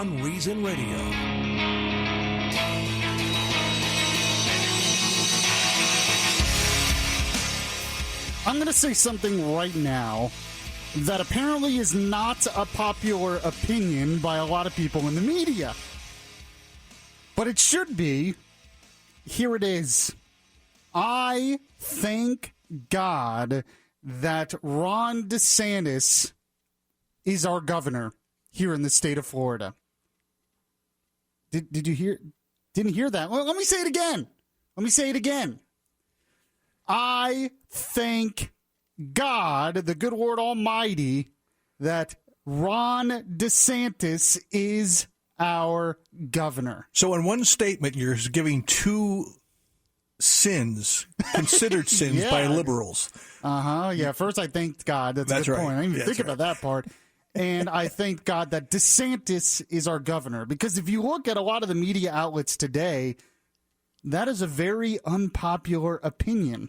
Beyond Reason Radio. I'm going to say something right now that apparently is not a popular opinion by a lot of people in the media. But it should be. Here it is. I thank God that Ron DeSantis is our governor here in the state of Florida. Did you hear? Didn't hear that? Well, let me say it again. I thank God, the good Lord Almighty, that Ron DeSantis is our governor. So in one statement, you're giving two sins, considered sins by liberals. Yeah, first I thanked God. That's a good point. I didn't even think about that part. And I thank God that DeSantis is our governor. Because if you look at a lot of the media outlets today, that is a very unpopular opinion.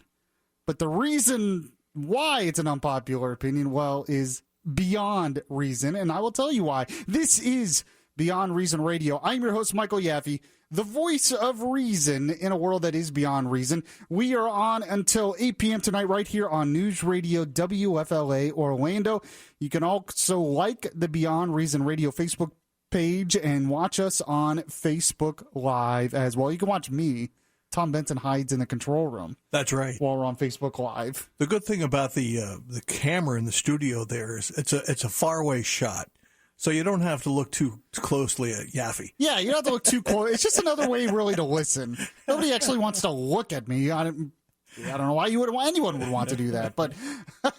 But the reason why it's an unpopular opinion, well, is beyond reason. And I will tell you why. This is Beyond Reason Radio. I'm your host, Michael Yaffee, the voice of reason in a world that is beyond reason. We are on until 8 p.m. tonight right here on News Radio WFLA Orlando. You can also like the Beyond Reason Radio Facebook page and watch us on Facebook Live as well. You can watch me. Tom Benson hides in the control room. That's right. While we're on Facebook Live. The good thing about the camera in the studio there is it's a faraway shot. So you don't have to look too closely at Yaffee. Yeah, you don't have to look too close. It's just another way, really, to listen. Nobody actually wants to look at me. I don't know why anyone would want to do that. But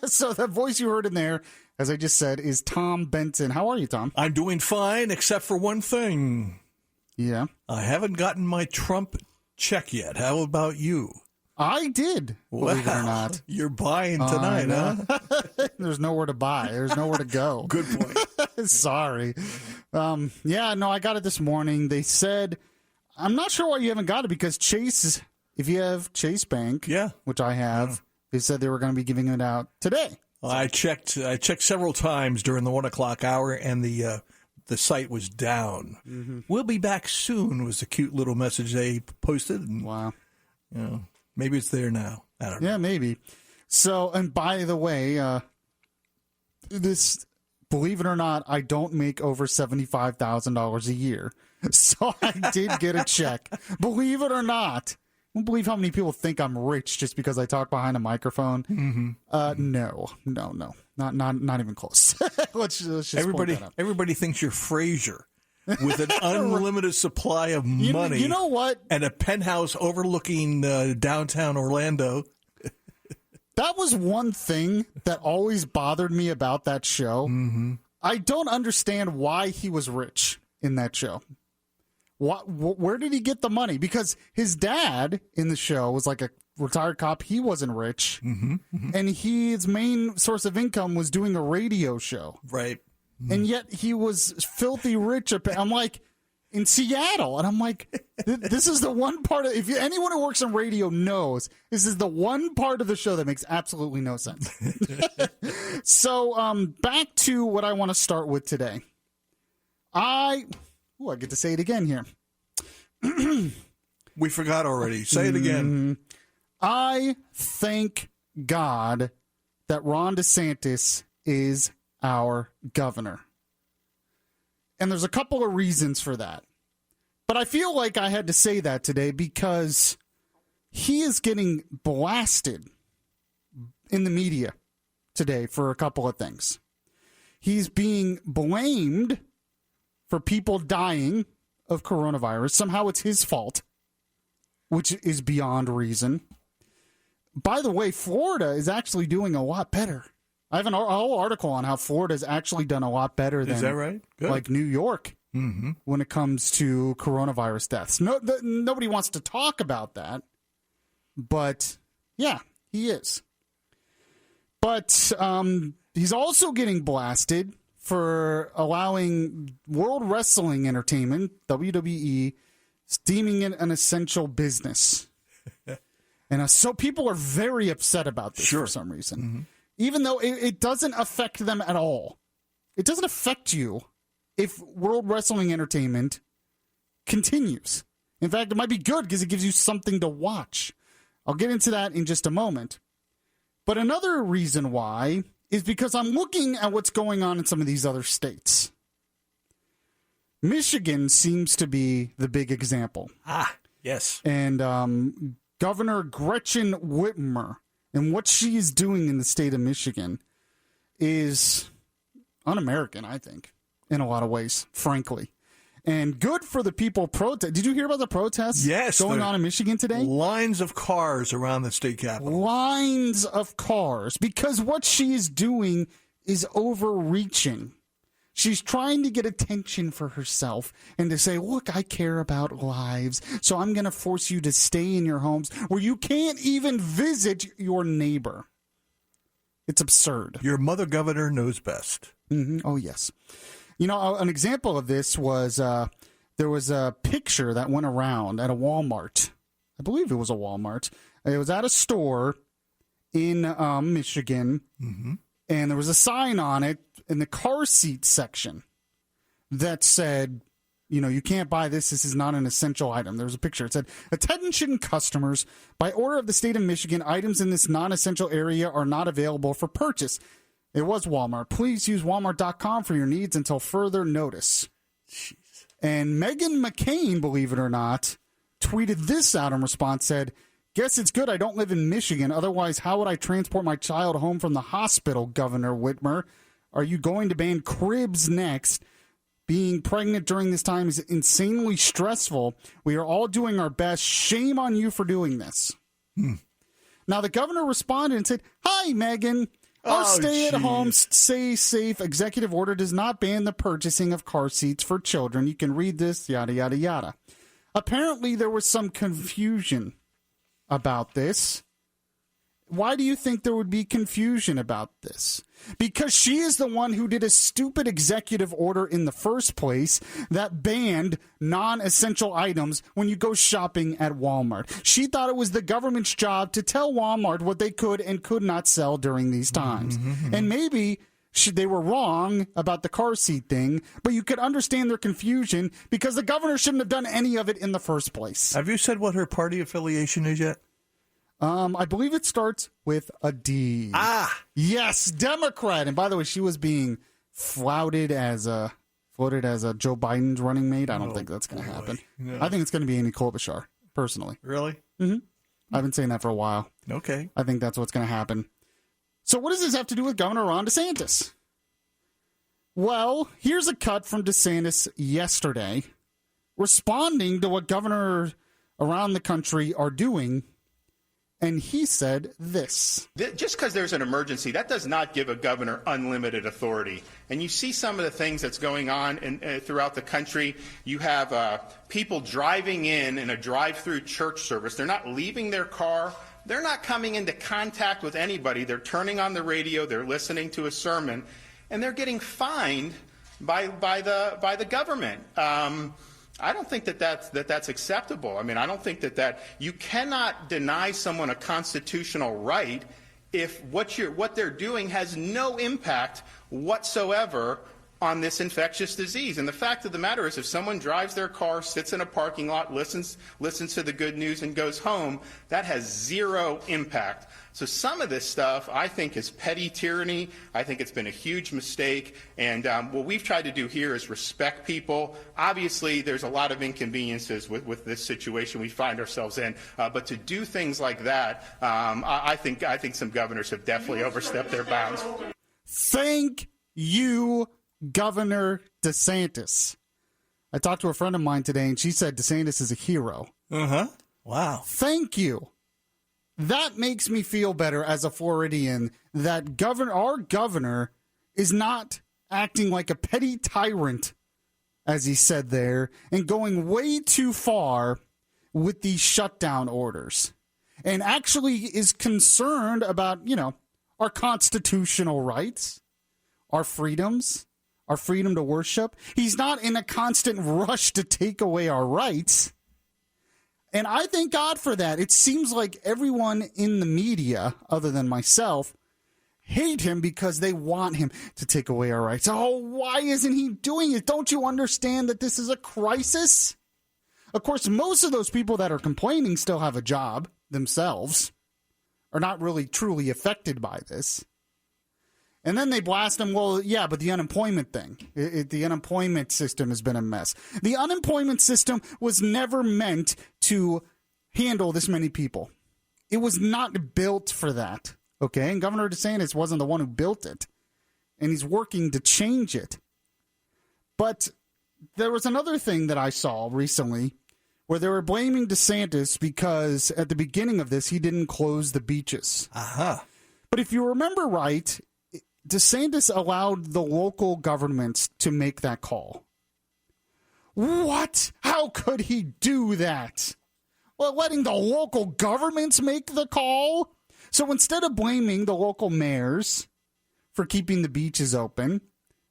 so that voice you heard in there, as I just said, is Tom Benson. How are you, Tom? I'm doing fine, except for one thing. Yeah? I haven't gotten my Trump check yet. How about you? I did, believe it or not. You're buying tonight, huh? There's nowhere to buy. There's nowhere to go. Good point. Sorry. I got it this morning. They said, I'm not sure why you haven't got it, because Chase, if you have Chase Bank, which I have, they said they were going to be giving it out today. Well, I checked several times during the 1 o'clock hour, and the site was down. Mm-hmm. We'll be back soon was the cute little message they posted. And, wow. Maybe it's there now. I don't know. Yeah, maybe. So, and by the way, this, believe it or not, I don't make over $75,000 a year. So I did get a check. Believe it or not. I don't believe how many people think I'm rich just because I talk behind a microphone. Mm-hmm. No. Not even close. Let's just everybody, point that out. Everybody thinks you're Frasier. With an unlimited supply of money. You know what? And a penthouse overlooking downtown Orlando. That was one thing that always bothered me about that show. Mm-hmm. I don't understand why he was rich in that show. Where did he get the money? Because his dad in the show was like a retired cop. He wasn't rich. Mm-hmm. Mm-hmm. And his main source of income was doing a radio show. Right. And yet he was filthy rich. I'm like, in Seattle. And I'm like, this is the one part of, if anyone who works in radio knows, this is the one part of the show that makes absolutely no sense. So back to what I want to start with today. I get to say it again here. We forgot already. Say it again. I thank God that Ron DeSantis is our governor. And there's a couple of reasons for that. But I feel like I had to say that today because he is getting blasted in the media today for a couple of things. He's being blamed for people dying of coronavirus. Somehow it's his fault, which is beyond reason. By the way, Florida is actually doing a lot better. I have a whole article on how Florida has actually done a lot better than, is that right? Good. Like New York, when it comes to coronavirus deaths. Nobody wants to talk about that, but yeah, he is. But he's also getting blasted for allowing World Wrestling Entertainment, WWE, deeming it an essential business. And so people are very upset about this for some reason. Mm-hmm. Even though it doesn't affect them at all. It doesn't affect you if World Wrestling Entertainment continues. In fact, it might be good because it gives you something to watch. I'll get into that in just a moment. But another reason why is because I'm looking at what's going on in some of these other states. Michigan seems to be the big example. Yes. And Governor Gretchen Whitmer and what she is doing in the state of Michigan is un-American, I think, in a lot of ways, frankly. And good for the people protest. Did you hear about the protests going on in Michigan today? Lines of cars around the state capitol. Lines of cars. Because what she is doing is overreaching. She's trying to get attention for herself and to say, look, I care about lives, so I'm going to force you to stay in your homes where you can't even visit your neighbor. It's absurd. Your mother governor knows best. Mm-hmm. Oh, yes. You know, an example of this was there was a picture that went around at a Walmart. I believe it was a Walmart. It was at a store in Michigan, and there was a sign on it in the car seat section that said, you know, you can't buy this. This is not an essential item. There was a picture. It said, attention customers, by order of the state of Michigan, items in this non-essential area are not available for purchase. It was Walmart. Please use Walmart.com for your needs until further notice. Jeez. And Meghan McCain, believe it or not, tweeted this out in response, said, guess it's good I don't live in Michigan. Otherwise, how would I transport my child home from the hospital, Governor Whitmer? Are you going to ban cribs next? Being pregnant during this time is insanely stressful. We are all doing our best. Shame on you for doing this. Now, the governor responded and said, hi, Meghan. Our stay-at-home, stay safe executive order does not ban the purchasing of car seats for children. You can read this, yada, yada, yada. Apparently, there was some confusion about this. Why do you think there would be confusion about this? Because she is the one who did a stupid executive order in the first place that banned non-essential items when you go shopping at Walmart. She thought it was the government's job to tell Walmart what they could and could not sell during these times. And maybe they were wrong about the car seat thing, but you could understand their confusion because the governor shouldn't have done any of it in the first place. Have you said what her party affiliation is yet? I believe it starts with a D. Yes, Democrat. And by the way, she was being floated as a Joe Biden's running mate. I don't think that's going to happen. No. I think it's going to be Amy Klobuchar, personally. Really? I've been saying that for a while. Okay. I think that's what's going to happen. So what does this have to do with Governor Ron DeSantis? Well, here's a cut from DeSantis yesterday, responding to what governors around the country are doing. And he said this. Just because there's an emergency, that does not give a governor unlimited authority. And you see some of the things that's going on throughout the country. You have people driving in a drive-through church service. They're not leaving their car. They're not coming into contact with anybody. They're turning on the radio. They're listening to a sermon. And they're getting fined by the government. I don't think that's acceptable. I mean, I don't think that you cannot deny someone a constitutional right if what they're doing has no impact whatsoever on this infectious disease. And the fact of the matter is, if someone drives their car, sits in a parking lot, listens to the good news and goes home, that has zero impact. So some of this stuff, I think, is petty tyranny. I think it's been a huge mistake. And what we've tried to do here is respect people. Obviously, there's a lot of inconveniences with this situation we find ourselves in. But to do things like that, I think some governors have definitely overstepped their bounds. Thank you, Governor DeSantis. I talked to a friend of mine today, and she said DeSantis is a hero. Wow. Thank you. That makes me feel better as a Floridian that our governor is not acting like a petty tyrant, as he said there, and going way too far with these shutdown orders, and actually is concerned about, our constitutional rights, our freedoms, our freedom to worship. He's not in a constant rush to take away our rights. And I thank God for that. It seems like everyone in the media, other than myself, hate him because they want him to take away our rights. Oh, why isn't he doing it? Don't you understand that this is a crisis? Of course, most of those people that are complaining still have a job themselves, are not really truly affected by this. And then they blast him, well, yeah, but the unemployment thing, the unemployment system has been a mess. The unemployment system was never meant to handle this many people. It was not built for that, okay? And Governor DeSantis wasn't the one who built it, and he's working to change it. But there was another thing that I saw recently where they were blaming DeSantis because at the beginning of this, he didn't close the beaches. But if you remember right, DeSantis allowed the local governments to make that call. What? How could he do that? Well, letting the local governments make the call? So instead of blaming the local mayors for keeping the beaches open,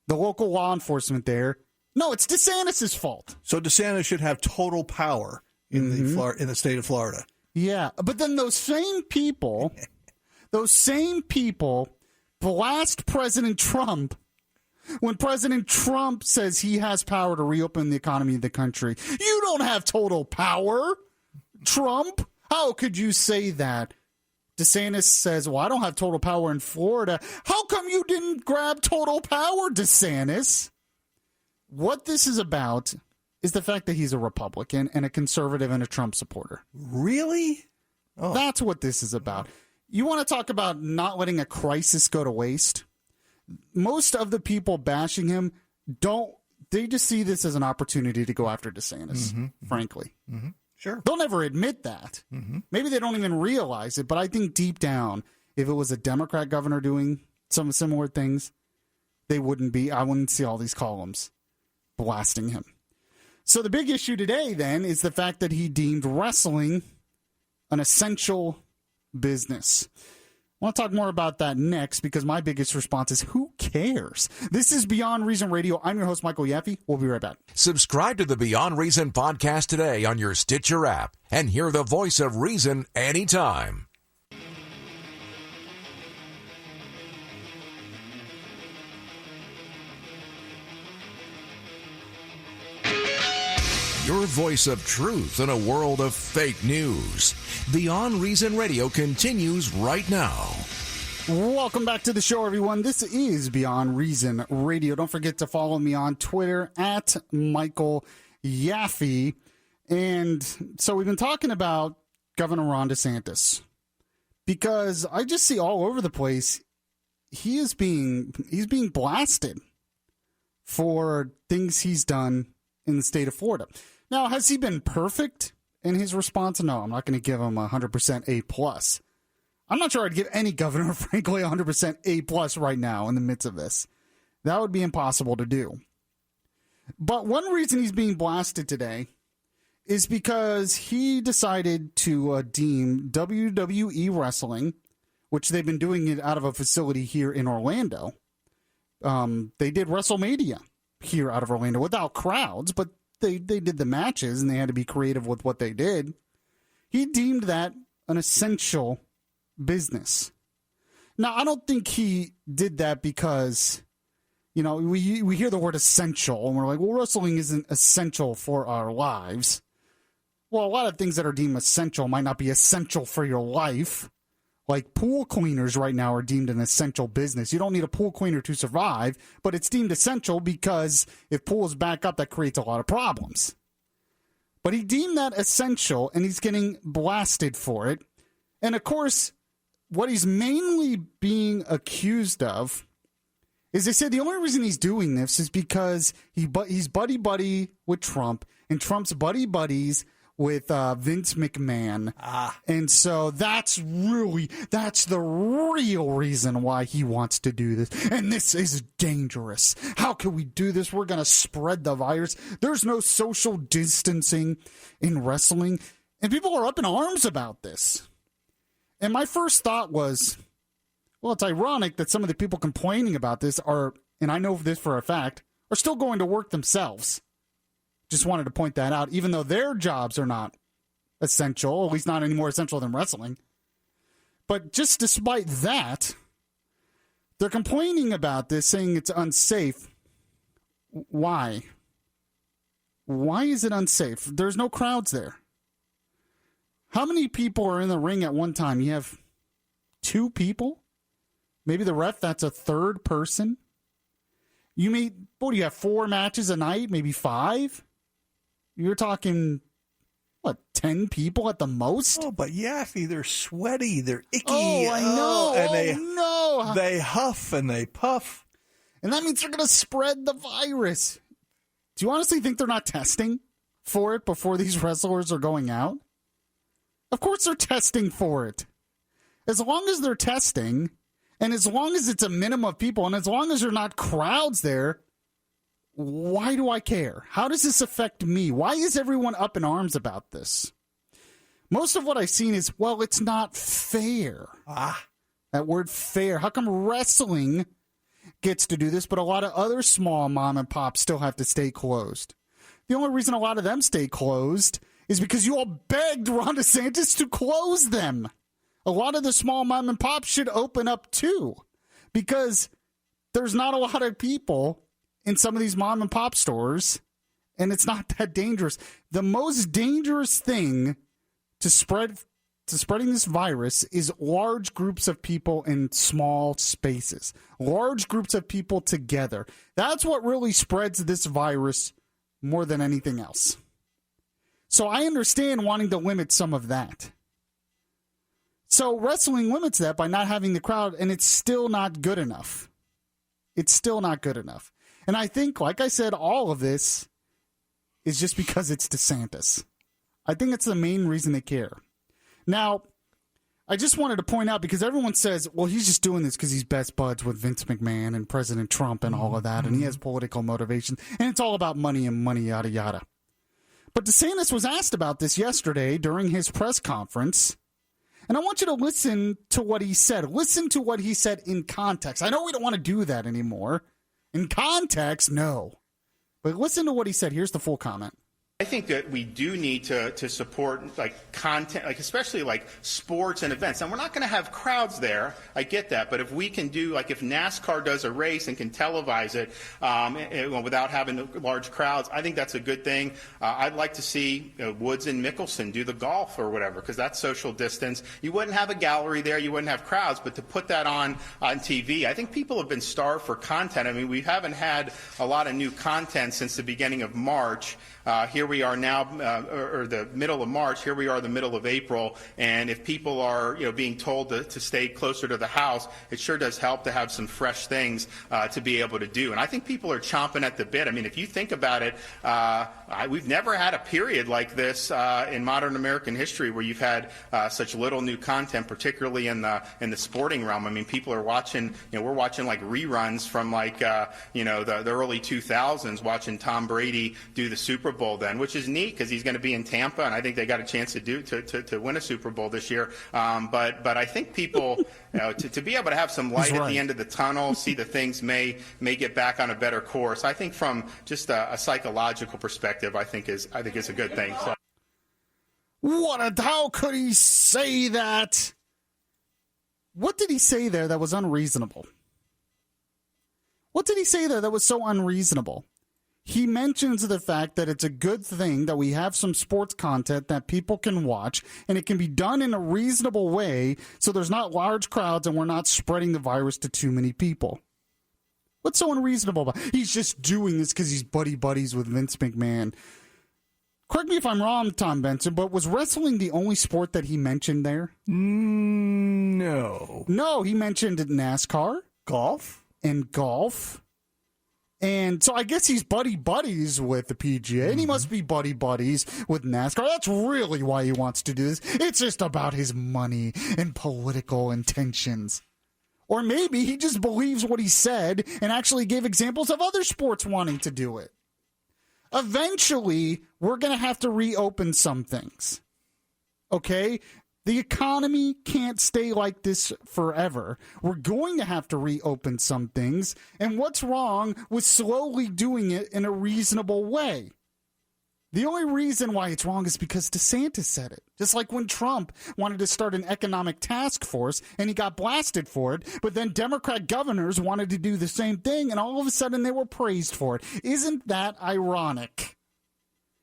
the local law enforcement there, no, it's DeSantis' fault. So DeSantis should have total power in the state of Florida. Yeah, but then those same people blast President Trump when President Trump says he has power to reopen the economy of the country. You don't have total power, Trump. How could you say that? DeSantis says, well, I don't have total power in Florida. How come you didn't grab total power, DeSantis? What this is about is the fact that he's a Republican and a conservative and a Trump supporter. Really? Oh. That's what this is about. You want to talk about not letting a crisis go to waste? Most of the people bashing him they just see this as an opportunity to go after DeSantis, frankly. Sure. They'll never admit that. Maybe they don't even realize it, but I think deep down, if it was a Democrat governor doing some similar things, I wouldn't see all these columns blasting him. So the big issue today, then, is the fact that he deemed wrestling an essential business. I want to talk more about that next because my biggest response is, who cares? This is Beyond Reason Radio. I'm your host, Michael Yaffee. We'll be right back. Subscribe to the Beyond Reason podcast today on your Stitcher app and hear the voice of reason anytime. Your voice of truth in a world of fake news. Beyond Reason Radio continues right now. Welcome back to the show, everyone. This is Beyond Reason Radio. Don't forget to follow me on Twitter at Michael Yaffee. And so we've been talking about Governor Ron DeSantis because I just see all over the place he's being blasted for things he's done in the state of Florida. Now, has he been perfect in his response? No, I'm not going to give him 100% A+. I'm not sure I'd give any governor, frankly, 100% A+ right now in the midst of this. That would be impossible to do. But one reason he's being blasted today is because he decided to deem WWE wrestling, which they've been doing it out of a facility here in Orlando. They did WrestleMania here out of Orlando without crowds, but they did the matches and they had to be creative with what they did. He deemed that an essential business. Now, I don't think he did that because, we hear the word essential and we're like, well, wrestling isn't essential for our lives. Well, a lot of things that are deemed essential might not be essential for your life. Like pool cleaners right now are deemed an essential business. You don't need a pool cleaner to survive, but it's deemed essential because if pools back up, that creates a lot of problems. But he deemed that essential, and he's getting blasted for it. And, of course, what he's mainly being accused of is they say the only reason he's doing this is because he's buddy-buddy with Trump, and Trump's buddy-buddies with Vince McMahon. And so that's the real reason why he wants to do this. And this is dangerous. How can we do this? We're going to spread the virus. There's no social distancing in wrestling. And people are up in arms about this. And my first thought was, well, it's ironic that some of the people complaining about this are, and I know this for a fact, are still going to work themselves. Just wanted to point that out, even though their jobs are not essential, at least not any more essential than wrestling. But just despite that, They're complaining about this, saying it's unsafe. Why? Why is it unsafe? There's no crowds there. How many people are in the ring at one time? You have 2 people? Maybe the ref, that's a third person? You have 4 matches a night? Maybe 5? You're talking, 10 people at the most? Oh, but Yaffee, they're sweaty, they're icky. Oh, I know. And they huff and they puff. And that means they're going to spread the virus. Do you honestly think they're not testing for it before these wrestlers are going out? Of course they're testing for it. As long as they're testing, and as long as it's a minimum of people, and as long as there are not crowds there, why do I care? How does this affect me? Why is everyone up in arms about this? Most of what I've seen is, it's not fair. That word fair. How come wrestling gets to do this, but a lot of other small mom and pops still have to stay closed? The only reason a lot of them stay closed is because you all begged Ron DeSantis to close them. A lot of the small mom and pops should open up too, because there's not a lot of people in some of these mom and pop stores, and it's not that dangerous. The most dangerous thing to spreading this virus is large groups of people in small spaces, large groups of people together. That's what really spreads this virus more than anything else. So I understand wanting to limit some of that. So wrestling limits that by not having the crowd, and it's still not good enough. It's still not good enough. And I think, like I said, all of this is just because it's DeSantis. I think it's the main reason they care. Now, I just wanted to point out, because everyone says, he's just doing this because he's best buds with Vince McMahon and President Trump and all of that, and he has political motivation, and it's all about money and money, yada, yada. But DeSantis was asked about this yesterday during his press conference, and I want you to listen to what he said. Listen to what he said in context. I know we don't want to do that anymore. In context, no. But listen to what he said. Here's the full comment. I think that we do need to support content, especially sports and events. And we're not going to have crowds there. I get that. But if we can do, if NASCAR does a race and can televise it without having large crowds, I think that's a good thing. I'd like to see Woods and Mickelson do the golf or whatever, because that's social distance. You wouldn't have a gallery there. You wouldn't have crowds. But to put that on TV, I think people have been starved for content. I mean, we haven't had a lot of new content since the beginning of March. Here we are now, or the middle of March. Here we are, the middle of April. And if people are, being told to stay closer to the house, it sure does help to have some fresh things to be able to do. And I think people are chomping at the bit. I mean, if you think about it, we've never had a period like this in modern American history where you've had such little new content, particularly in the sporting realm. I mean, people are watching. We're watching reruns from the early 2000s, watching Tom Brady do the Super Bowl then, which is neat because he's going to be in Tampa, and I think they got a chance to win a Super Bowl this year. But I think people to be able to have some light at the end of the tunnel, see the things may get back on a better course. I think from just a psychological perspective, I think it's a good thing. So. How could he say that? What did he say there that was unreasonable? What did he say there that was so unreasonable? He mentions the fact that it's a good thing that we have some sports content that people can watch, and it can be done in a reasonable way so there's not large crowds and we're not spreading the virus to too many people. What's so unreasonable about it? He's just doing this because he's buddies with Vince McMahon. Correct me if I'm wrong, Tom Benson, but was wrestling the only sport that he mentioned there? No. No, he mentioned NASCAR. Golf. And golf. And so I guess he's buddies with the PGA, and he must be buddies with NASCAR. That's really why he wants to do this. It's just about his money and political intentions. Or maybe he just believes what he said and actually gave examples of other sports wanting to do it. Eventually, we're going to have to reopen some things. Okay? The economy can't stay like this forever. We're going to have to reopen some things. And what's wrong with slowly doing it in a reasonable way? The only reason why it's wrong is because DeSantis said it. Just like when Trump wanted to start an economic task force and he got blasted for it, but then Democrat governors wanted to do the same thing and all of a sudden they were praised for it. Isn't that ironic?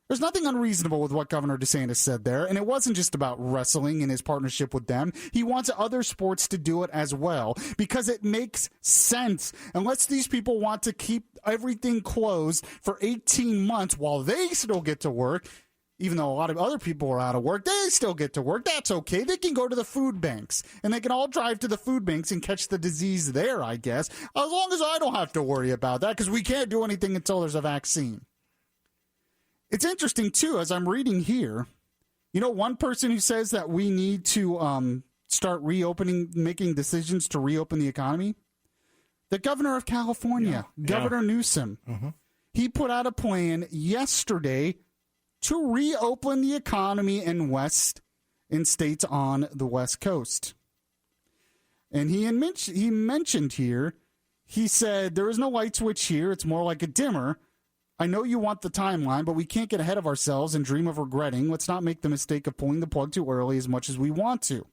There's nothing unreasonable with what Governor DeSantis said there, and it wasn't just about wrestling and his partnership with them. He wants other sports to do it as well because it makes sense. Unless these people want to keep everything closed for 18 months while they still get to work, even though a lot of other people are out of work, they still get to work. That's okay. They can go to the food banks, and they can all drive to the food banks and catch the disease there, I guess, as long as I don't have to worry about that because we can't do anything until there's a vaccine. It's interesting, too, as I'm reading here, one person who says that we need to start making decisions to reopen the economy? The governor of California, Governor Newsom. Mm-hmm. He put out a plan yesterday to reopen the economy in states on the West Coast. And he mentioned here, he said, there is no light switch here. It's more like a dimmer. I know you want the timeline, but we can't get ahead of ourselves and dream of regretting. Let's not make the mistake of pulling the plug too early as much as we want to.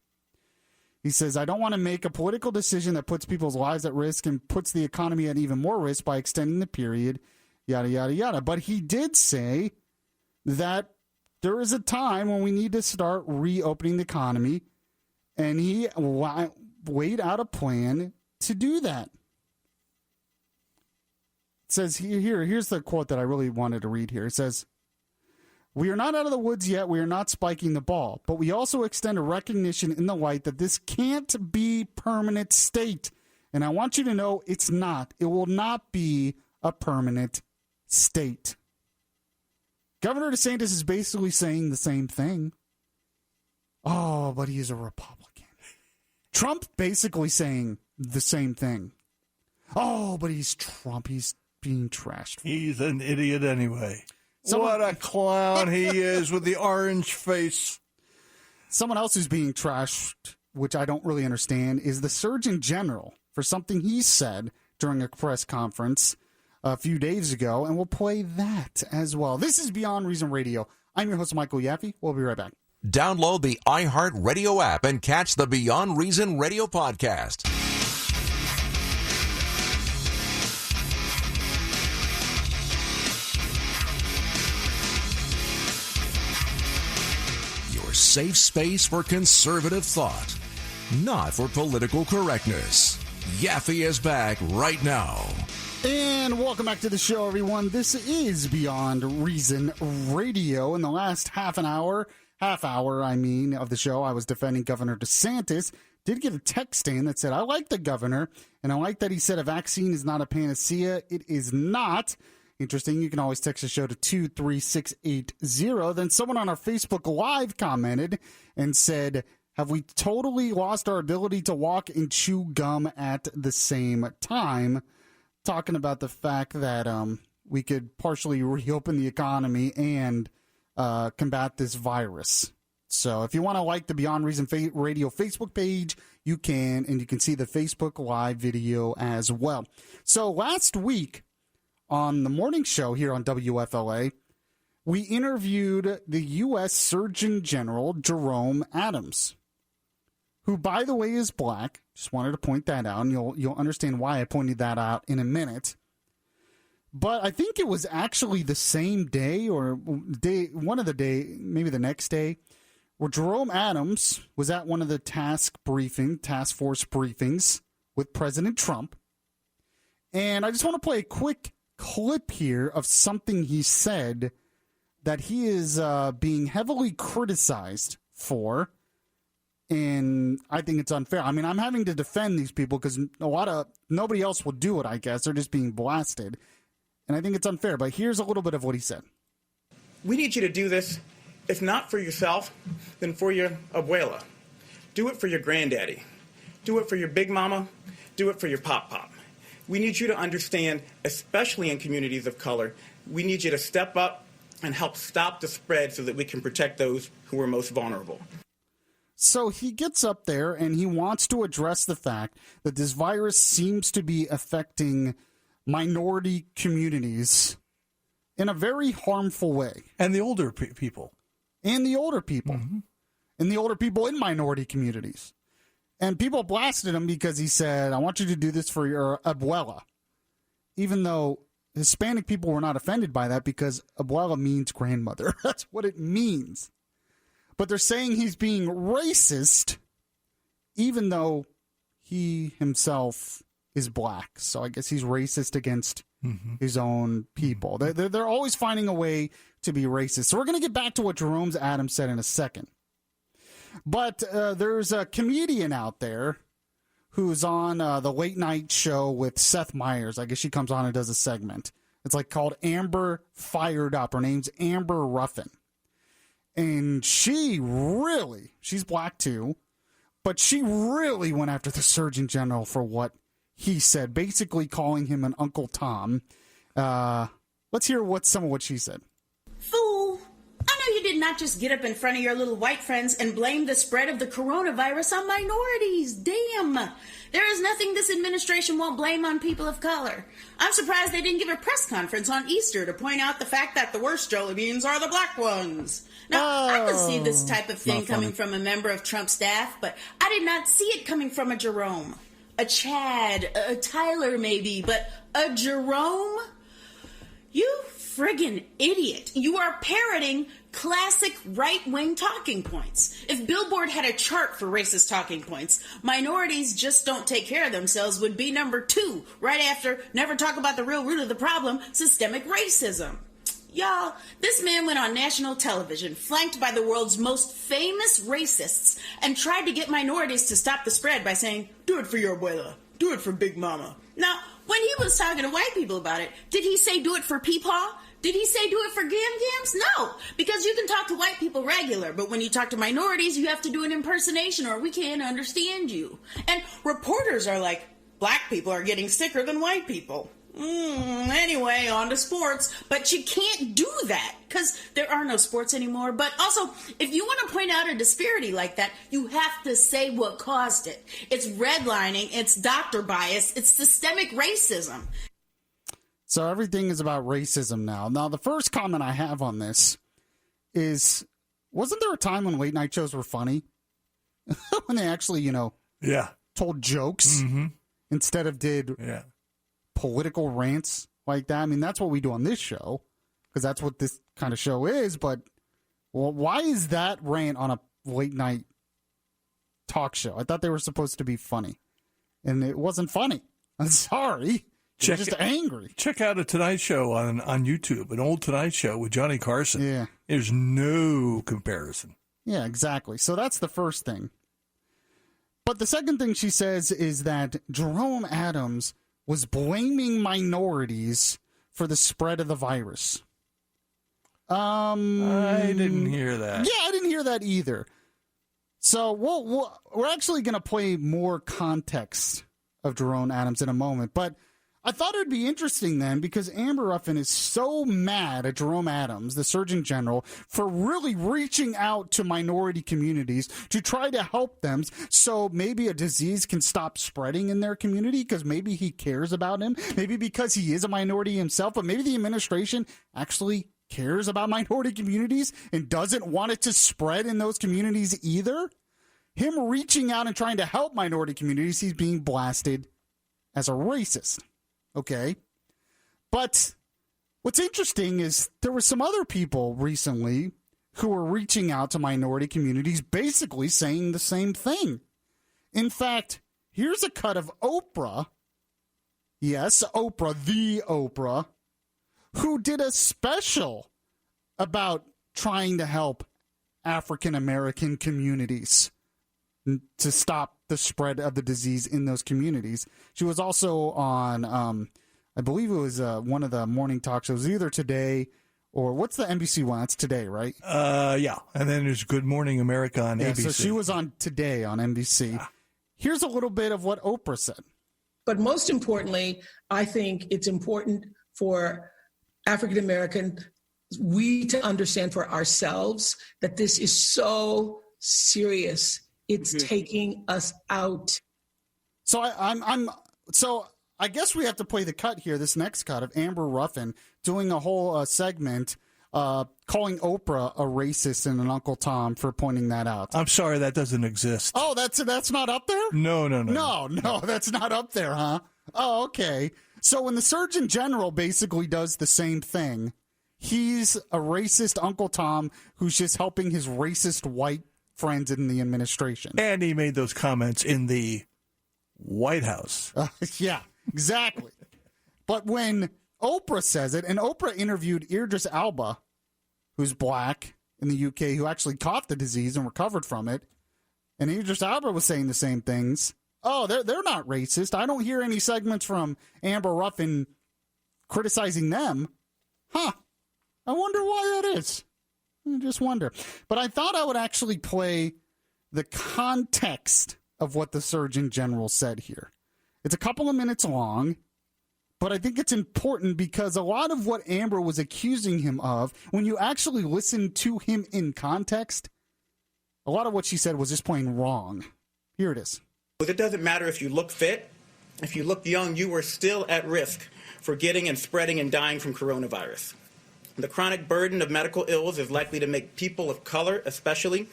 He says, I don't want to make a political decision that puts people's lives at risk and puts the economy at even more risk by extending the period, yada, yada, yada. But he did say that there is a time when we need to start reopening the economy, and he laid out a plan to do that. It says here's the quote that I really wanted to read here. It says, we are not out of the woods yet. We are not spiking the ball, but we also extend a recognition in the light that this can't be permanent state. And I want you to know it's not. It will not be a permanent state. Governor DeSantis is basically saying the same thing. Oh, but he's a Republican. Trump basically saying the same thing. Oh, but he's Trump. He's being trashed. He's an idiot anyway. What a clown he is with the orange face. Someone else who's being trashed, which I don't really understand, is the Surgeon General for something he said during a press conference a few days ago, and we'll play that as well. This is Beyond Reason Radio. I'm your host, Michael Yaffee. We'll be right back. Download the iHeartRadio app and catch the Beyond Reason Radio podcast. Your safe space for conservative thought, not for political correctness. Yaffee is back right now. And welcome back to the show, everyone. This is Beyond Reason Radio. In the last half hour, of the show, I was defending Governor DeSantis. Did get a text in that said, I like the governor, and I like that he said a vaccine is not a panacea. It is not. Interesting. You can always text the show to 23680. Then someone on our Facebook Live commented and said, have we totally lost our ability to walk and chew gum at the same time? Talking about the fact that we could partially reopen the economy and combat this virus. So if you want to like the Beyond Reason Radio Facebook page, you can, and you can see the Facebook Live video as well. So last week on the morning show here on WFLA, we interviewed the U.S. Surgeon General Jerome Adams, who, by the way, is black. Just wanted to point that out, and you'll understand why I pointed that out in a minute. But I think it was actually the same day or one of the day, maybe the next day, where Jerome Adams was at one of the task force briefings with President Trump. And I just want to play a quick clip here of something he said that he is being heavily criticized for. And I think it's unfair. I mean, I'm having to defend these people because nobody else will do it, I guess. They're just being blasted. And I think it's unfair. But here's a little bit of what he said. We need you to do this, if not for yourself, then for your abuela. Do it for your granddaddy. Do it for your big mama. Do it for your pop-pop. We need you to understand, especially in communities of color, we need you to step up and help stop the spread so that we can protect those who are most vulnerable. So he gets up there and he wants to address the fact that this virus seems to be affecting minority communities in a very harmful way. And the older people. And the older people. Mm-hmm. And the older people in minority communities. And people blasted him because he said, I want you to do this for your abuela. Even though Hispanic people were not offended by that because abuela means grandmother. That's what it means. But they're saying he's being racist even though he himself is black. So I guess he's racist against his own people. They're always finding a way to be racist. So we're going to get back to what Jerome Adams said in a second. But there's a comedian out there who's on the late night show with Seth Meyers. I guess she comes on and does a segment. It's like called Amber Fired Up. Her name's Amber Ruffin. And she's black too, but she really went after the Surgeon General for what he said, basically calling him an Uncle Tom. Let's hear some of what she said. Fool. I know you did not just get up in front of your little white friends and blame the spread of the coronavirus on minorities. Damn. There is nothing this administration won't blame on people of color. I'm surprised they didn't give a press conference on Easter to point out the fact that the worst jelly beans are the black ones. Now, I could see this type of thing coming from a member of Trump's staff, but I did not see it coming from a Jerome, a Chad, a Tyler maybe, but a Jerome? You friggin' idiot. You are parroting classic right-wing talking points. If Billboard had a chart for racist talking points, minorities just don't take care of themselves would be number 2, right after never talk about the real root of the problem, systemic racism. Y'all, this man went on national television, flanked by the world's most famous racists, and tried to get minorities to stop the spread by saying, do it for your abuela, do it for Big Mama. Now, when he was talking to white people about it, did he say do it for Peepaw? Did he say do it for Gam-Gams? No, because you can talk to white people regular, but when you talk to minorities, you have to do an impersonation or we can't understand you. And reporters are like, black people are getting sicker than white people. Anyway, on to sports. But you can't do that because there are no sports anymore. But also, if you want to point out a disparity like that, you have to say what caused it. It's redlining, it's doctor bias, it's systemic racism. So everything is about racism now. Now, the first comment I have on this is, wasn't there a time when late night shows were funny? When they actually, told jokes instead of did political rants like that. I mean, that's what we do on this show because that's what this kind of show is. But why is that rant on a late night talk show? I thought they were supposed to be funny, and it wasn't funny. I'm sorry. You're just angry. Check out a Tonight Show on YouTube, an old Tonight Show with Johnny Carson. Yeah. There's no comparison. Yeah, exactly. So that's the first thing. But the second thing she says is that Jerome Adams was blaming minorities for the spread of the virus. I didn't hear that. Yeah, I didn't hear that either. So we're actually going to play more context of Jerome Adams in a moment. But I thought it would be interesting then because Amber Ruffin is so mad at Jerome Adams, the Surgeon General, for really reaching out to minority communities to try to help them so maybe a disease can stop spreading in their community because maybe he cares about him, maybe because he is a minority himself, but maybe the administration actually cares about minority communities and doesn't want it to spread in those communities either. Him reaching out and trying to help minority communities, he's being blasted as a racist. Okay. But what's interesting is there were some other people recently who were reaching out to minority communities basically saying the same thing. In fact, here's a cut of Oprah. Yes, Oprah, the Oprah, who did a special about trying to help African American communities to stop the spread of the disease in those communities. She was also on, I believe it was one of the morning talk shows, either Today or what's the NBC one? That's Today, right? Yeah. And then there's Good Morning America on ABC. So she was on Today on NBC. Here's a little bit of what Oprah said. But most importantly, I think it's important for African American, we to understand for ourselves that this is so serious. It's taking us out. So I guess we have to play the cut here, this next cut of Amber Ruffin doing a whole segment calling Oprah a racist and an Uncle Tom for pointing that out. I'm sorry, that doesn't exist. Oh, that's not up there? No, that's not up there, huh? Oh, okay. So when the Surgeon General basically does the same thing, he's a racist Uncle Tom who's just helping his racist white friends in the administration. And he made those comments in the White House. Yeah, exactly. But when Oprah says it, and Oprah interviewed Idris Elba, who's black in the UK, who actually caught the disease and recovered from it, and Idris Elba was saying the same things. Oh, they're not racist. I don't hear any segments from Amber Ruffin criticizing them. Huh. I wonder why that is. I just wonder. But I thought I would actually play the context of what the Surgeon General said here. It's a couple of minutes long, but I think it's important because a lot of what Amber was accusing him of, when you actually listen to him in context, a lot of what she said was just plain wrong. Here it is. It doesn't matter if you look fit, if you look young, you are still at risk for getting and spreading and dying from coronavirus. The chronic burden of medical ills is likely to make people of color, especially,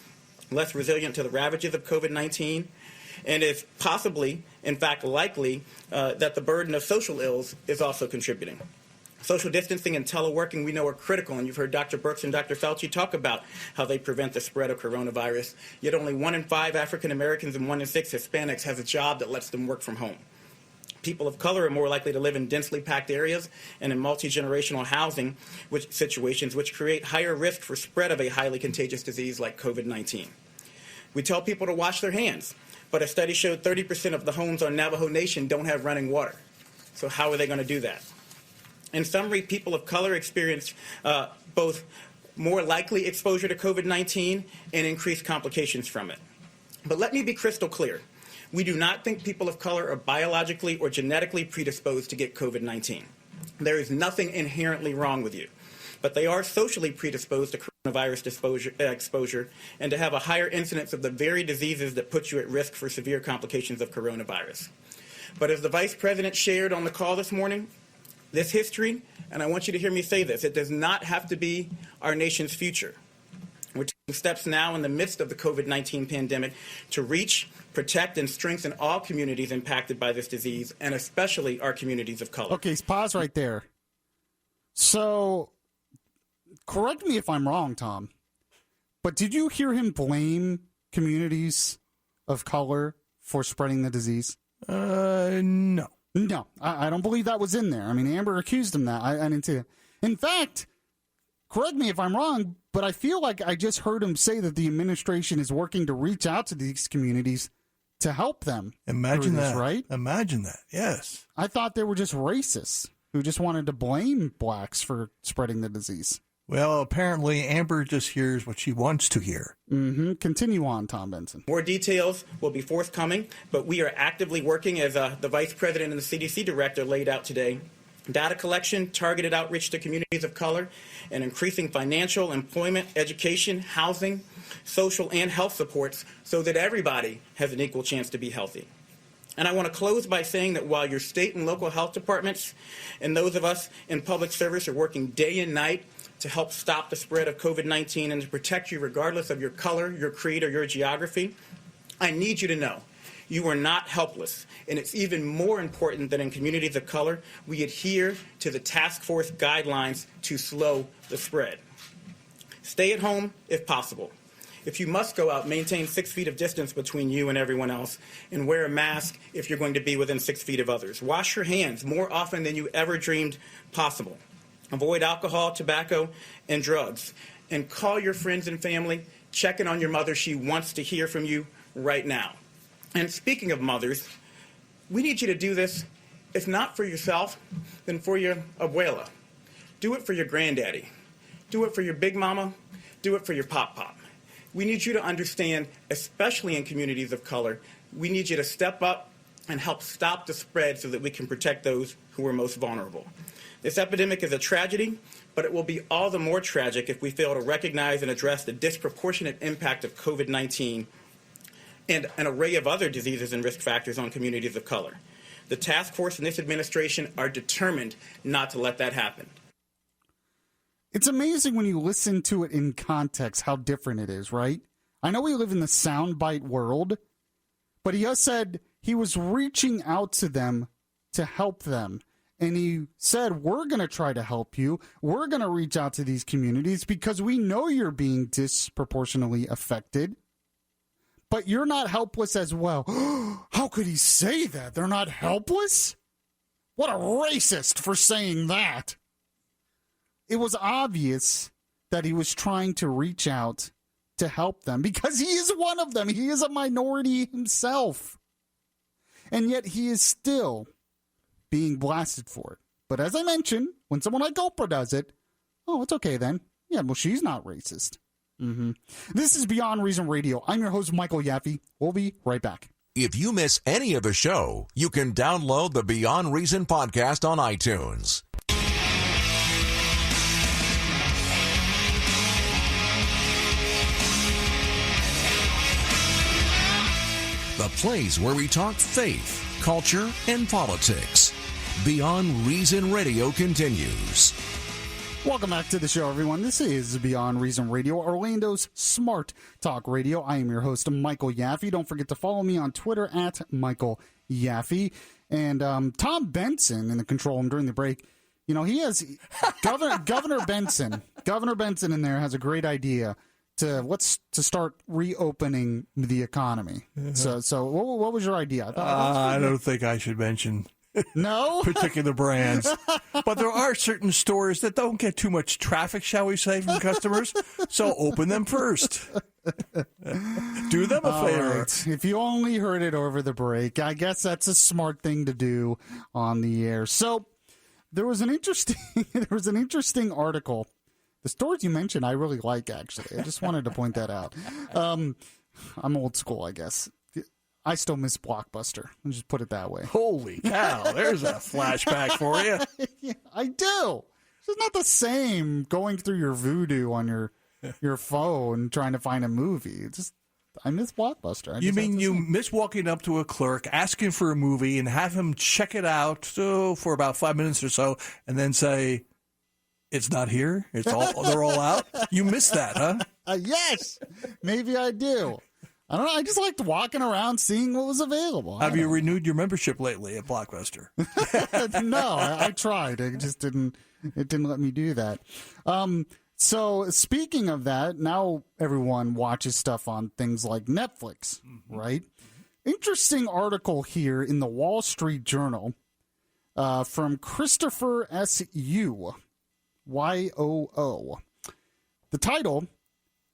less resilient to the ravages of COVID-19, and is possibly, in fact, likely that the burden of social ills is also contributing. Social distancing and teleworking, we know, are critical, and you've heard Dr. Birx and Dr. Fauci talk about how they prevent the spread of coronavirus, yet only 1 in 5 African Americans and 1 in 6 Hispanics has a job that lets them work from home. People of color are more likely to live in densely packed areas and in multi-generational housing situations, which create higher risk for spread of a highly contagious disease like COVID-19. We tell people to wash their hands, but a study showed 30% of the homes on Navajo Nation don't have running water. So how are they going to do that? In summary, people of color experience both more likely exposure to COVID-19 and increased complications from it. But let me be crystal clear. We do not think people of color are biologically or genetically predisposed to get COVID-19. There is nothing inherently wrong with you, but they are socially predisposed to coronavirus exposure and to have a higher incidence of the very diseases that put you at risk for severe complications of coronavirus. But as the Vice President shared on the call this morning, this history, and I want you to hear me say this, it does not have to be our nation's future. We're taking steps now in the midst of the COVID-19 pandemic to reach, protect, and strengthen all communities impacted by this disease, and especially our communities of color. Okay, pause right there. So, correct me if I'm wrong, Tom, but did you hear him blame communities of color for spreading the disease? No. No, I don't believe that was in there. I mean, Amber accused him that. I didn't see it. In fact, correct me if I'm wrong, but I feel like I just heard him say that the administration is working to reach out to these communities to help them. Imagine that, right? Imagine that, yes. I thought they were just racists who just wanted to blame blacks for spreading the disease. Well, apparently Amber just hears what she wants to hear. Mm-hmm. Continue on, Tom Benson. More details will be forthcoming, but we are actively working, as the Vice President and the CDC Director laid out today, data collection, targeted outreach to communities of color, and increasing financial, employment, education, housing, social, and health supports so that everybody has an equal chance to be healthy. And I want to close by saying that while your state and local health departments and those of us in public service are working day and night to help stop the spread of COVID-19 and to protect you regardless of your color, your creed, or your geography, I need you to know you are not helpless. And it's even more important that in communities of color, we adhere to the task force guidelines to slow the spread. Stay at home if possible. If you must go out, maintain 6 feet of distance between you and everyone else, and wear a mask if you're going to be within 6 feet of others. Wash your hands more often than you ever dreamed possible. Avoid alcohol, tobacco, and drugs. And call your friends and family. Check in on your mother. She wants to hear from you right now. And speaking of mothers, we need you to do this, if not for yourself, then for your abuela. Do it for your granddaddy. Do it for your big mama. Do it for your pop-pop. We need you to understand, especially in communities of color, we need you to step up and help stop the spread so that we can protect those who are most vulnerable. This epidemic is a tragedy, but it will be all the more tragic if we fail to recognize and address the disproportionate impact of COVID-19 and an array of other diseases and risk factors on communities of color. The task force and this administration are determined not to let that happen. It's amazing when you listen to it in context how different it is, right? I know we live in the soundbite world, but he has said he was reaching out to them to help them. And he said, we're going to try to help you. We're going to reach out to these communities because we know you're being disproportionately affected. But you're not helpless as well. How could he say that? They're not helpless? What a racist for saying that. It was obvious that he was trying to reach out to help them because he is one of them. He is a minority himself. And yet he is still being blasted for it. But as I mentioned, when someone like Oprah does it, oh, it's okay then. Yeah, well, she's not racist. This is Beyond Reason Radio. I'm your host, Michael Yaffee. We'll be right back. If you miss any of the show, you can download the Beyond Reason podcast on iTunes. The place where we talk faith, culture, and politics. Beyond Reason Radio continues. Welcome back to the show, everyone. This is Beyond Reason Radio, Orlando's smart talk radio. I am your host, Michael Yaffee. Don't forget to follow me on Twitter at Michael Yaffee. And Tom Benson in the control room during the break, you know, he has Governor Benson in there has a great idea to start reopening the economy. So what was your idea? I don't think I should mention no particular brands, but there are certain stores that don't get too much traffic, shall we say, from customers. So open them first. Do them a favor. Right. If you only heard it over the break, I guess that's a smart thing to do on the air. So there was an interesting article. The stores you mentioned, I really like, actually. I just wanted to point that out. I'm old school, I guess. I still miss Blockbuster. I'll just put it that way. Holy cow, there's a flashback for you. Yeah, I do. It's not the same going through your Vudu on your phone trying to find a movie. I miss Blockbuster. You mean you miss walking up to a clerk, asking for a movie, and have him check it out for about 5 minutes or so, and then say, it's not here? They're all out? You miss that, huh? Yes. Maybe I do. I don't know. I just liked walking around, seeing what was available. Have you renewed your membership lately at Blockbuster? No, I tried. It just didn't let me do that. So speaking of that, now everyone watches stuff on things like Netflix, right? Interesting article here in the Wall Street Journal from Christopher S.U. YOO. The title,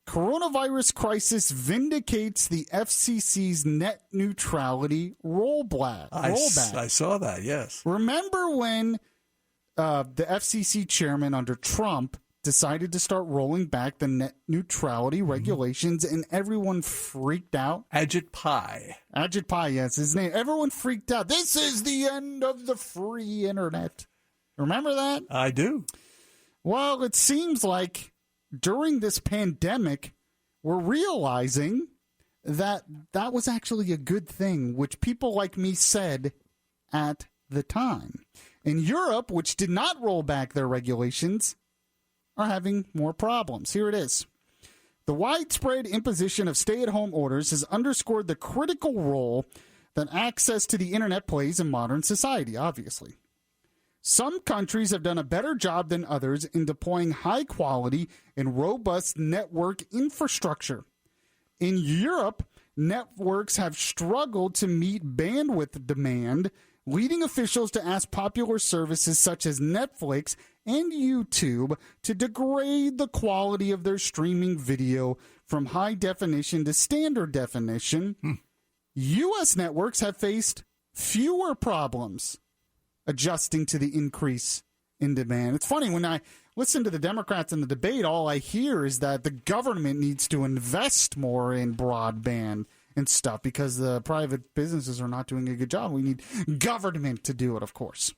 Coronavirus Crisis Vindicates the FCC's Net Neutrality Rollback. I saw that, yes. Remember when the FCC chairman under Trump decided to start rolling back the net neutrality regulations and everyone freaked out? Ajit Pai, yes, his name. Everyone freaked out. This is the end of the free internet. Remember that? I do. Well, it seems like during this pandemic, we're realizing that that was actually a good thing, which people like me said at the time. In Europe, which did not roll back their regulations, are having more problems. Here it is. The widespread imposition of stay-at-home orders has underscored the critical role that access to the internet plays in modern society, obviously. Some countries have done a better job than others in deploying high-quality and robust network infrastructure. In Europe, networks have struggled to meet bandwidth demand, leading officials to ask popular services such as Netflix and YouTube to degrade the quality of their streaming video from high definition to standard definition. U.S. networks have faced fewer problems adjusting to the increase in demand. It's funny, when I listen to the Democrats in the debate, all I hear is that the government needs to invest more in broadband and stuff because the private businesses are not doing a good job. We need government to do it, of course. It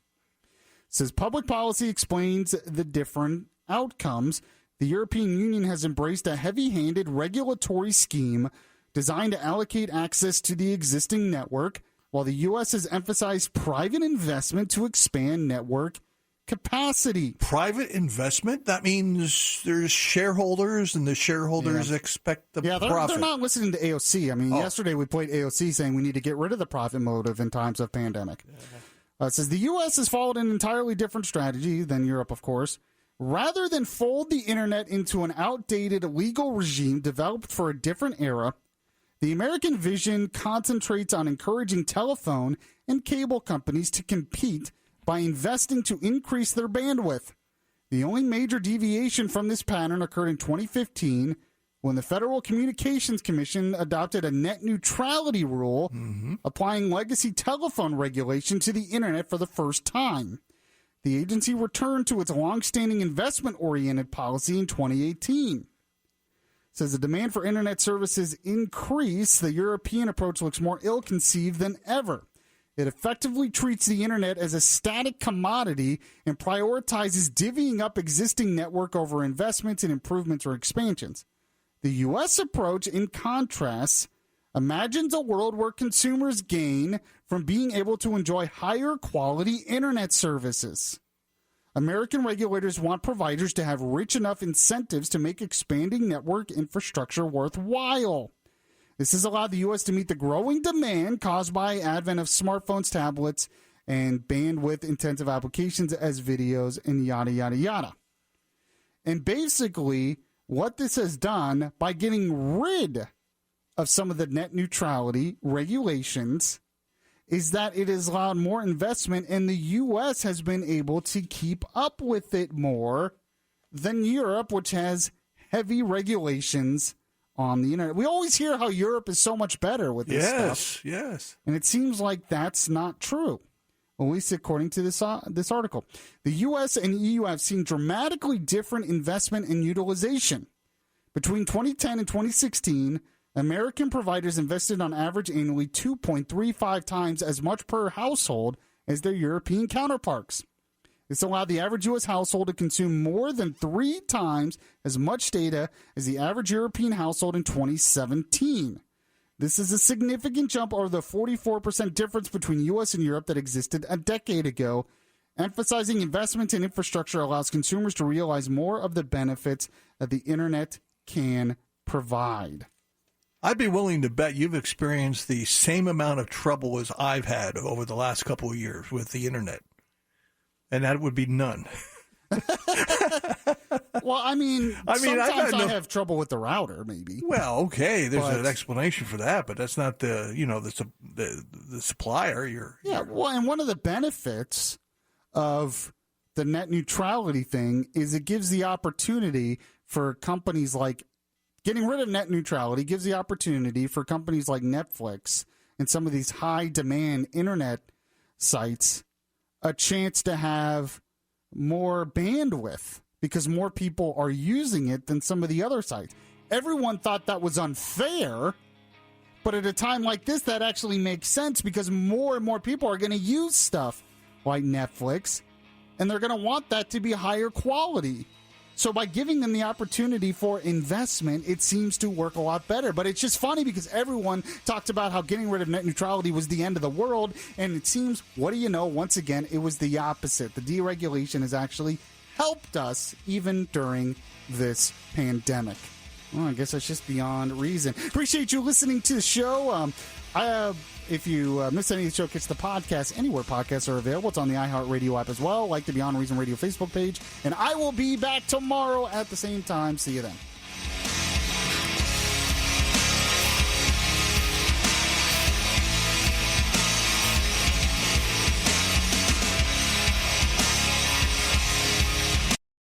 says public policy explains the different outcomes. The European Union has embraced a heavy-handed regulatory scheme designed to allocate access to the existing network while the U.S. has emphasized private investment to expand network capacity. Private investment? That means there's shareholders, and the shareholders expect the profit. They're not listening to AOC. I mean, yesterday we played AOC saying we need to get rid of the profit motive in times of pandemic. It says the U.S. has followed an entirely different strategy than Europe, of course. Rather than fold the internet into an outdated legal regime developed for a different era, the American vision concentrates on encouraging telephone and cable companies to compete by investing to increase their bandwidth. The only major deviation from this pattern occurred in 2015 when the Federal Communications Commission adopted a net neutrality rule applying legacy telephone regulation to the internet for the first time. The agency returned to its longstanding investment-oriented policy in 2018. Says the demand for internet services increase, the European approach looks more ill-conceived than ever. It effectively treats the internet as a static commodity and prioritizes divvying up existing network over investments and improvements or expansions. The U.S. approach, in contrast, imagines a world where consumers gain from being able to enjoy higher quality internet services. American regulators want providers to have rich enough incentives to make expanding network infrastructure worthwhile. This has allowed the U.S. to meet the growing demand caused by advent of smartphones, tablets, and bandwidth-intensive applications as videos and yada, yada, yada. And basically, what this has done by getting rid of some of the net neutrality regulations is that it has allowed more investment, and the U.S. has been able to keep up with it more than Europe, which has heavy regulations on the internet. We always hear how Europe is so much better with this stuff. Yes. And it seems like that's not true, at least according to this article. The U.S. and EU have seen dramatically different investment and utilization. Between 2010 and 2016, American providers invested on average annually 2.35 times as much per household as their European counterparts. This allowed the average U.S. household to consume more than 3 times as much data as the average European household in 2017. This is a significant jump over the 44% difference between U.S. and Europe that existed a decade ago. Emphasizing investment in infrastructure allows consumers to realize more of the benefits that the internet can provide. I'd be willing to bet you've experienced the same amount of trouble as I've had over the last couple of years with the internet. And that would be none. Well, I mean sometimes I have trouble with the router, maybe. Well, okay, there's an explanation for that, but that's not the supplier. Well, and one of the benefits of the net neutrality thing is it gives the opportunity for companies like getting rid of net neutrality gives the opportunity for companies like Netflix and some of these high demand internet sites a chance to have more bandwidth because more people are using it than some of the other sites. Everyone thought that was unfair, but at a time like this, that actually makes sense because more and more people are going to use stuff like Netflix, and they're going to want that to be higher quality. So by giving them the opportunity for investment, it seems to work a lot better. But it's just funny because everyone talked about how getting rid of net neutrality was the end of the world. And it seems, what do you know, once again, it was the opposite. The deregulation has actually helped us even during this pandemic. Well, I guess that's just beyond reason. Appreciate you listening to the show. If you missed any of the show, catch the podcast anywhere podcasts are available. It's on the iHeartRadio app as well, like the Beyond Reason Radio Facebook page. And I will be back tomorrow at the same time. See you then.